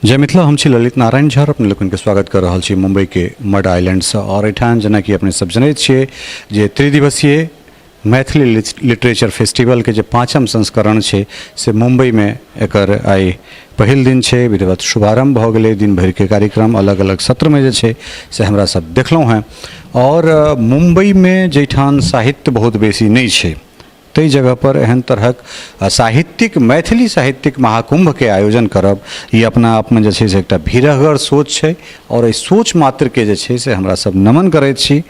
जय मिथिला, हम छी ललित नारायण झा। अपने लोगन के स्वागत कर रहा छी मुंबई के मड आइलैंड से। और एठान जना कि अपने सब जनैत छियै जे त्रिदिवसीय मैथिली लिटरेचर फेस्टिवल के जे 5म संस्करण छै से मुंबई में एकर आइ पहिल दिन छै। विधिवत शुभारंभ भ गेलै। दिन भर के कार्यक्रम अलग अलग सत्र में जे छै से हमरा सब देखलहुँ हैं। और मुंबई में जैठान साहित्य बहुत बेसी नहीं छै तई जगह पर एहन तरहक साहित्यिक मैथिली साहित्यिक महाकुंभ के आयोजन करब ये अपना आप में जे छै से एकटा भीरहगर सोच छै। और इस सोच मात्र के जे छै से हमरा सब नमन करैत छी।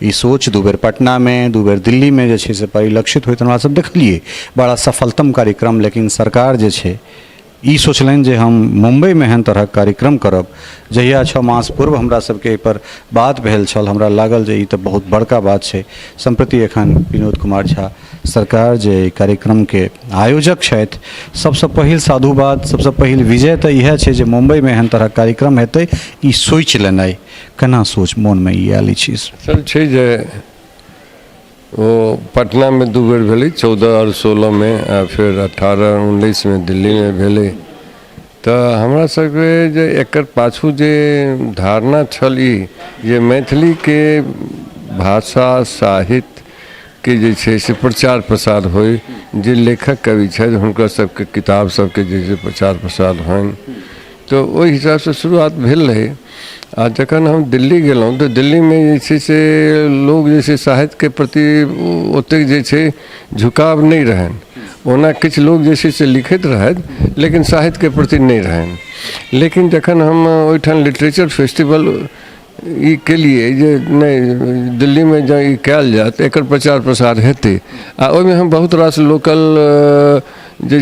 ई सोच दू बेर पटना में, दू बेर दिल्ली में जे छै से परिलक्षित होइत हमरा सब देखलिए। बड़ा सफलतम कार्यक्रम। लेकिन सरकार जे छै ई सोचलनि जे हम मुंबई में एहन तरह कार्यक्रम करब। जहिया 6 मास पूर्व हमरा सबके पर बात भेल छल, हमरा लागल जे ई तऽ बहुत बड़का बात छै। संप्रति एखन विनोद कुमार झा सरकार जे कार्यक्रम के आयोजक छथि, सबसे पहिल साधुवाद, सबसे पहिल विजय तऽ इएह छै जे मुंबई में एहन तरह कार्यक्रम हेतै। ई सोचि लेनाइ, केना सोच मन में ई आयल चीज? सर छै जे वो पटना में 2 बेर भेलै, 14 और 16 में, आ फिर 18 19 में दिल्ली में भेलै। तो हमरा सबके जे एकर पाछू जे धारणा छल ई जे मैथिली के भाषा साहित्य के जे छै से प्रचार प्रसार होय, जे लेखक कवि छथि हुनकर सबके किताब सबके जे छै प्रचार प्रसार होइन, तो ओहि हिसाब से शुरुआत भेल रहे। आ जखन हम दिल्ली गेलहुँ तो दिल्ली में जे छै से लोग जे छै साहित्य के प्रति ओतेक जे छै झुकाव नहीं रहन। ओना किछु लोग जे छै से लिखैत रहथि लेकिन साहित्य के प्रति नहीं रहन। लेकिन जखन हम ओहिठाम लिटरेचर फेस्टिवल ई के लिए जे नहीं दिल्ली में जँ ई कयल जाय तऽ एकर प्रचार प्रसार हेतै, आ ओहिमे हम बहुत रास लोकल जे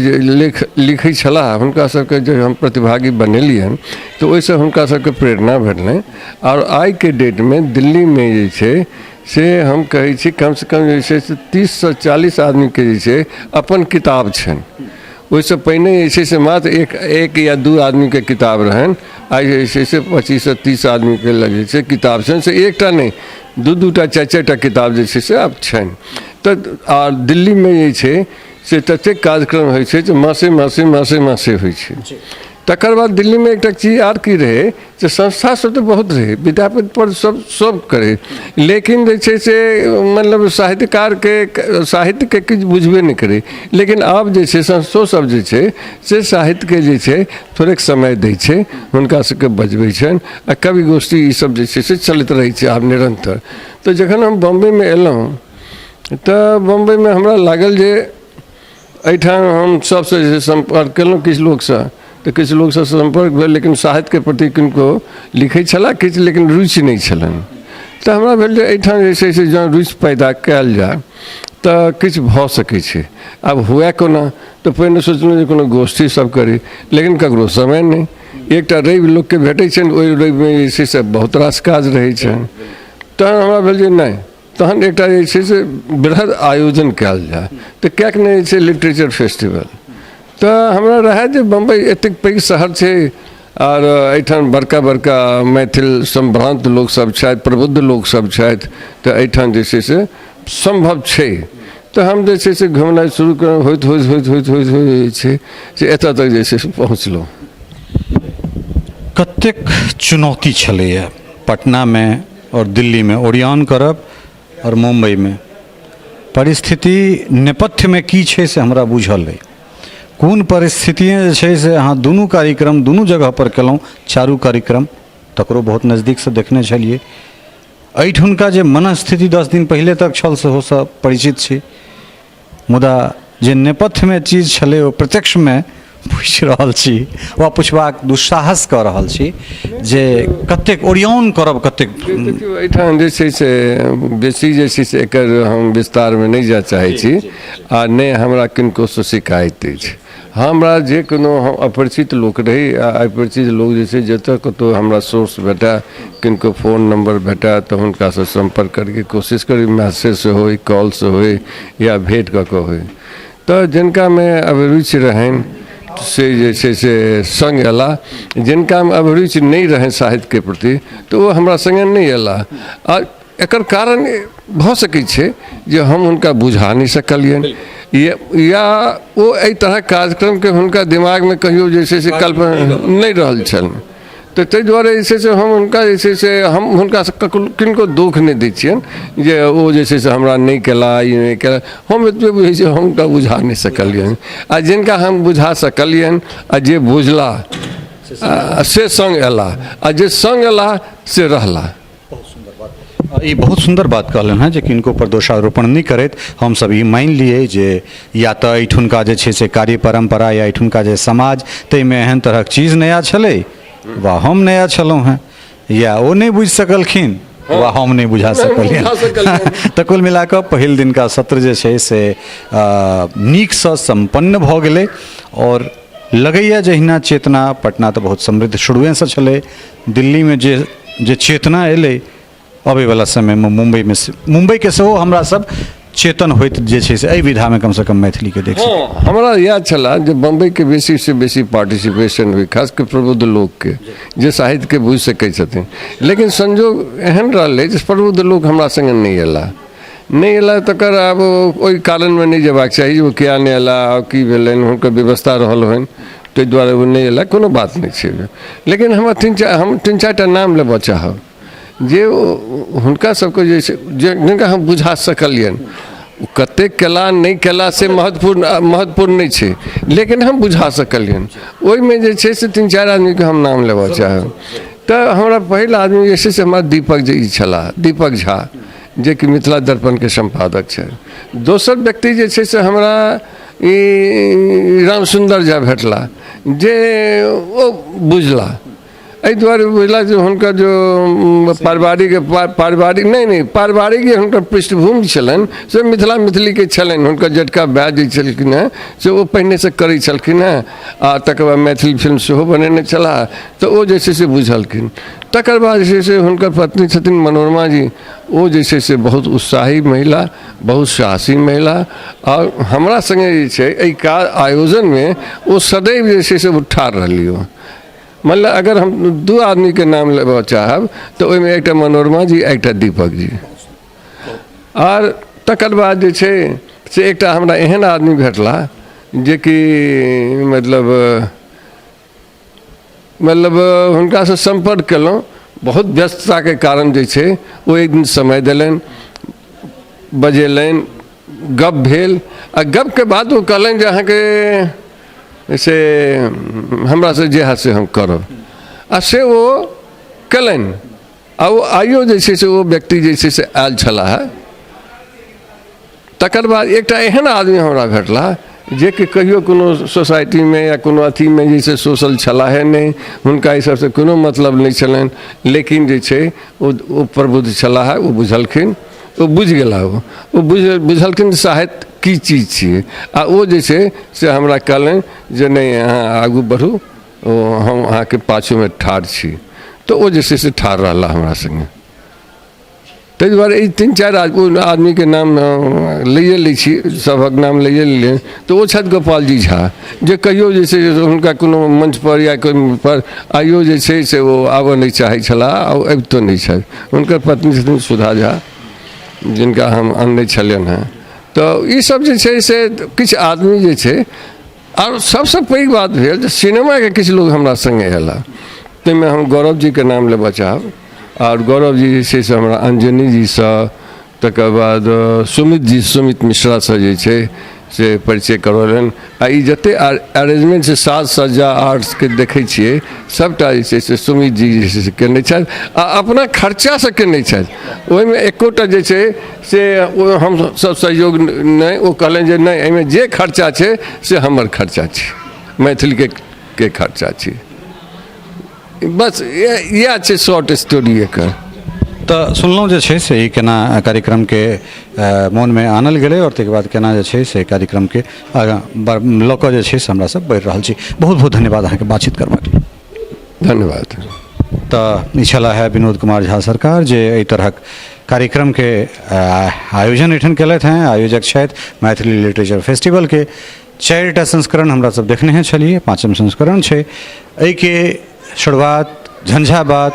लिखै छलाह हुनका सबके जे हम प्रतिभागी बनेलियनि तऽ ओहिसँ हुनका सबके प्रेरणा भेटलनि। और आइ के डेट में दिल्ली में जे छै से हम कहै छी कम से कम जे छै से 30 से 40 आदमी के जे छै अपन किताब छनि। ओहिसँ पहिने जे छै से मात्र एक या 2 आदमी के किताब रहनि। आइ जे छै से 25 से 30 आदमी के जे छै किताब छनि, से एकटा नहीं 2-2टा 4-4टा किताब जे छै से आब छनि। तऽ आ दिल्ली में जे छै से ततेक कार्यक्रम होइ छै जे मासे होइ छै। तकर बाद दिल्ली में एकटा चीज आर की रहे जे संस्था सब तो बहुत रहे, विद्यापति पर सब करे, लेकिन जे छै से मतलब साहित्यकार के साहित्य के किछु बुझबे नहीं करे। लेकिन आब जे छै संस्थो सब जे छै से साहित्य के जे छै थोड़ेक समय दै छै, हुनका सबके बजबै छनि, आ कवि गोष्ठी ई सब जे छै से चलैत रहै छै आब निरंतर। तो जखन हम बम्बई में एलहुँ तऽ बम्बई में हमरा लागल जे एहिठाम हम सबसे जे संपर्क केलहुँ किछु लोकसँ, तो किछु लोकसँ संपर्क भेल, लेकिन साहित्य के प्रति किनको लिखै छलाह किछु, लेकिन रुचि नहीं छलनि। तऽ हमरा भेल जे एहिठाम जे छै से जँ रुचि पैदा कयल जाय तऽ किछु भऽ सकै छै। आब हुए कोना, तऽ पहिने सोचलहुँ जे कोनो गोष्ठी सब करी, लेकिन ककरो समय नहीं। एकटा रवि लोकके भेटै छनि, ओहि रविमे जे छै से बहुत रास काज रहै छनि। तहन हमरा भेल जे नहीं, तहन एकटा जे छै से बृहद आयोजन कयल जाय, तऽ किएक नहि जे छै लिटरेचर फेस्टिवल। तऽ हमरा रहै जे बम्बई एतेक पैघ शहर छै और एहिठाम बड़का बड़का मैथिल संभ्रांत लोक सब छथि, प्रबुद्ध लोक सब छथि, तऽ एहिठाम जे छै से संभव छै। तऽ हम जे छै से घुमनाइ शुरू करब, होइत छै जे एतऽ तक जे छै से पहुँचलहुँ। कतेक चुनौती छलैए पटना में और दिल्ली में ओरियान करब और मुंबई में। परिस्थिति नेपथ्य में की छै से हमरा बुझल अइ। कोन परिस्थितियाँ जे छै से अहाँ दुनू कार्यक्रम दुनू जगह पर केलहुँ। चारू कार्यक्रम तकरो बहुत नज़दीक से देखने छलिए। एहिठुनका जे मनस्थिति 10 दिन पहिले तक छल सेहो सब परिचित छी, मुदा जे नेपथ्य में चीज छलै ओ प्रत्यक्ष में पूछि रहल छी, वा पुछबाक दुस्साहस कऽ रहल छी जे कतेक ओरियान करब। कतेक देखियौ एहिठाम जे छै से बेसी जे छै से एकर हम विस्तार में नहीं जाय चाहै छी, आ नहि हमरा किनकोसँ शिकायत अछि। हमरा जे कोनो हम अपरिचित लोक रही, अपरिचित लोक जे छै जतऽ कतहु हमरा सोर्स भेटै, किनको फ़ोन नंबर भेटै तऽ हुनकासँ संपर्क करके कोशिश करी, मैसेज से होय, कॉल से होय, या भेंट कऽ के होय। तऽ जिनका में अभिरुचि रहनि से जे छै से संग अयला, जिनका में अभिरुचि नहीं रहनि साहित्य के प्रति तो वो हमरा संगे नहीं अयला। आ एकर कारण भऽ सकै छै जे हम हुनका बुझा नहीं सकलियनि, या वो एहि तरह कार्यक्रम के हुनका दिमाग में कहियो जे छै से कल्पना नहीं रहल छल। तो ताहि दुआरे जे छै से हम हुनका जे छै से हम हुनका किनको दुख नहीं दै छियनि जे ओ जे छै से हमरा नहीं केला ई नहीं केला। हम एतबे बुझै छियै हम हुनका बुझा नहीं सकलियनि, आ जिनका हम बुझा सकलियनि आ जे बुझला से संग एला, आ जे संग एला से रहला। ये बहुत सुंदर बात कहलन है, जे कि इनको पर दोषारोपण नहीं करैत हम सब ई मान लिए जे या तो एठुनका जे छै से कार्य परंपरा या एठुनका जे समाज ताहिमे एहन तरहक चीज नया छलै वा हम नया छलहुँ हैं, या ओ नहीं बुझि सकलखिन वा हम नहीं बुझा सकलियनि। तऽ कुल मिला कऽ पहिल दिनका सत्र जे छै से नीकसँ सम्पन्न भऽ गेलै, और लगैया जहिना चेतना पटना तऽ बहुत समृद्ध शुरुएसँ छलै, दिल्लीमे जे चेतना एलै अबैवला समयमे मुंबईके सेहो हमरा सब चेतन होइत जे छै से एहि विधामे कम से कम मैथिलीके देख सकै। हमरा याद छला जे बम्बई के बेसी से बेसी पार्टिसिपेशन हुई, खास कर प्रबुद्ध लोग के जे साहित्य के बुझि सकै छथिन, लेकिन संजोग एहन रहलै जे प्रबुद्ध लोग हमरा संगे नहीं एला तकर आब ओहि कारणमे नहीं जेबाक चाही ओ किया नहीं एला की भेलनि हुनकर व्यवस्था रहल होइन ताहि दुआरे ओ नहीं एला, कोनो बात नहीं छै। लेकिन हम तीन चारि टा नाम लेबऽ चाहब जे हुनका सबके जे छै जिनका हम बुझा सकलियनि, कतेक केला नहीं केला से महत्वपूर्ण नहीं छै, लेकिन हम बुझा सकलियनि। ओहिमे जे छै से तीन चारि आदमीके हम नाम लेबऽ चाहब। तऽ हमरा पहिल आदमी जे छै से हमरा दीपक जी छलाह, दीपक झा, जे कि मिथिला दर्पण के संपादक छै। दोसर व्यक्ति जे छै से हमरा ई रामसुंदर झा भेटला, जे ओ बुझला एहि दुआरे बुझला जे हुनकर जो पारिवारिक हुनकर पृष्ठभूमि छलनि से मिथिली के छलनि। हुनकर जेठका भाइ जे छलखिन हेँ से ओ पहिने से करै छलखिन हेँ, आ तकर बाद मैथिली फिल्म सेहो बनेने छलाह, तऽ ओ जे छै से बुझलखिन। तकर बाद जे छै से हुनकर पत्नी छथिन मनोरमा जी, ओ जे छै से बहुत उत्साही महिला, बहुत साहसी महिला, और हमरा संगे जे छै एहि आयोजनमे ओ सदैव जे छै से ठाढ़ रहलियो। मतलब अगर हम दू आदमी के नाम लेबऽ चाहब तऽ ओहिमे एकटा मनोरमा जी, एकटा दीपक जी, और तकर बाद जे छै से एकटा हमरा एहन आदमी भेटला जे कि मतलब हुनका से संपर्क केलहुँ, बहुत व्यस्तता के कारण जे छै ओ एक दिन समय देलनि, बजेलनि, गप भेल, आ गप के बाद वो कहलनि जे अहाँके से हमरा से जे है से हम करब, आ से वो कलनि। आ वो आइयो जे छै से वो व्यक्ति जे छै से आयल छलाह। तकर बाद एकटा एहन आदमी हमरा भेटला जे कि कहियो कोनो सोसाइटी में या कोनो अथी में जे छै सोशल छलाहे नहीं, हुनका ई सबसे कोनो मतलब नहीं छलनि, लेकिन जे छै ओ प्रबुद्ध छलाह, ओ बुझलखिन, ओ बुझि गेला, ओ बुझलखिन साहित्य की चीज छियै, आ ओ जे छै से हमरा कहलनि जे नहीं अहाँ आगू बढ़ू, हम अहाँके पाछूमे ठाढ़ छी। तऽ ओ जे छै से ठाढ़ रहला हमरा संगे। ताहि दुआरे ई तीन चारि आदमी के नाम लइए लै छी, सभक नाम लइए लेलिए। तऽ ओ छथि गोपाल जी झा, जे कहियो जे छै हुनका कोनो मंच पर या कोई पर आइयो जे छै से ओ आबऽ नहीं चाहै छलाह, आ अबितो नहीं छथि। हुनकर पत्नी छथिन सुधा झा, जिनका हम आनने छलियनि हेँ। तो ई सब जे छै से किछु आदमी जे छै, और सबसे पैघ बात भेल जे सिनेमा के किछु लोग हमरा संगे एला, ताहिमे हम गौरव जी के नाम लेबऽ चाहब। और गौरव जी जे छै से हमरा अंजनी जी से, तकर बाद सुमित मिश्रा से जे छै से परिचय करौलनि। आ ई जते अरेंजमेंट से साज सज्जा आर्ट्स के देखै छियै, सबटा जे छै से सुमित जी जे छै से केने छथि, आ अपना खर्चा से केने छथि। ओहिमे एकोटा जे छै से हम सब सहयोग नहीं, ओ कहलनि जे नहीं एहिमे जे खर्चा छै से हमर खर्चा छै, मैथिली के खर्चा छै। बस इएह छै शॉर्ट स्टोरी एकर। तऽ सुनलहुँ जे छै से ई केना कार्यक्रमके मोनमे आनल गेलै, और ताहिके बाद केना जे छै से कार्यक्रमके आगाँ लऽ कऽ जे छै से हमरा सब बढ़ि रहल छी। बहुत बहुत धन्यवाद अहाँके बातचीत करबाक लेल। धन्यवाद। तऽ ई छला है विनोद कुमार झा सरकार, जे एहि तरहक कार्यक्रमके आयोजन एहिठाम केलथि हैं। आयोजक छथि मैथिली लिटरेचर फेस्टिवलके। 4टा संस्करण हमरा सब देखने छलिए, 5म संस्करण छै। एहिके शुरुआत, झंझावात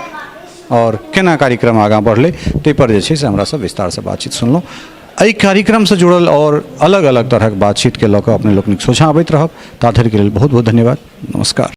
और केना कार्यक्रम आगाँ बढ़लै ताहि पर जे छै से हमरा सब विस्तार से बातचीत सुनलहुँ। एहि कार्यक्रम से जुड़ल और अलग अलग तरह बातचीत के लऽ कऽ अपने लोकनिक सोझा अबैत रहब। ता धरि के लेल बहुत बहुत धन्यवाद। नमस्कार।